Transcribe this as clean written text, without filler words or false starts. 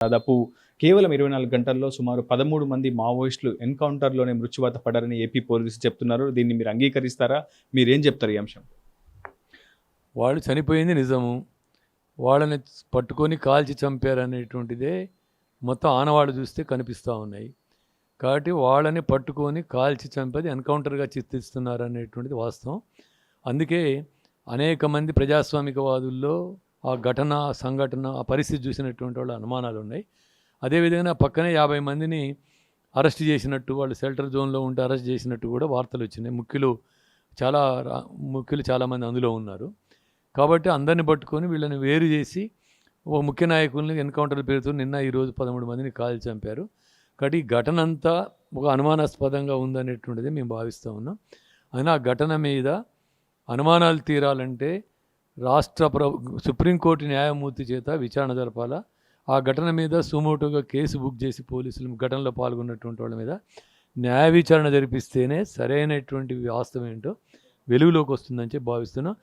దాదాపు కేవలం 24 గంటల్లో సుమారు 13 మంది మావోయిస్టులు ఎన్‌కౌంటర్‌లోనే మృత్యువాత పడ్డారని ఏపీ పోలీసులు చెప్తున్నారు. దీన్ని మీరు అంగీకరిస్తారా? మీరేం చెప్తారు ఈ అంశం? వాళ్ళు చనిపోయింది నిజము. వాళ్ళని పట్టుకొని కాల్చి చంపారనేటువంటిదే మొత్తం ఆనవాళ్ళు చూస్తే కనిపిస్తూ ఉన్నాయి. కాబట్టి వాళ్ళని పట్టుకొని కాల్చి చంపేది ఎన్కౌంటర్గా చిత్రిస్తున్నారనేటువంటిది వాస్తవం. అందుకే అనేక మంది ప్రజాస్వామికవాదుల్లో ఆ ఘటన, సంఘటన, ఆ పరిస్థితి చూసినటువంటి వాళ్ళ అనుమానాలు ఉన్నాయి. అదేవిధంగా పక్కనే 50 మందిని అరెస్ట్ చేసినట్టు, వాళ్ళు షెల్టర్ జోన్లో ఉంటే అరెస్ట్ చేసినట్టు కూడా వార్తలు వచ్చినాయి. ముఖ్యులు చాలామంది అందులో ఉన్నారు. కాబట్టి అందరిని పట్టుకొని వీళ్ళని వేరు చేసి ఓ ముఖ్య నాయకుల్ని ఎన్కౌంటర్ పేరుతో నిన్న ఈరోజు 13 మందిని కాల్చి చంపారు. కాబట్టి ఈ ఘటన అంతా ఒక అనుమానాస్పదంగా ఉందనేటువంటిది మేము భావిస్తూ ఉన్నాం. అయినా ఆ ఘటన మీద అనుమానాలు తీరాలంటే సుప్రీంకోర్టు న్యాయమూర్తి చేత విచారణ జరపాలా. ఆ ఘటన మీద సుమోటోగా కేసు బుక్ చేసి పోలీసులు ఘటనలో పాల్గొన్నటువంటి వాళ్ళ మీద న్యాయ విచారణ జరిపిస్తేనే సరైనటువంటి వాస్తవం ఏంటో వెలుగులోకి వస్తుందని చెప్పి భావిస్తున్నాం.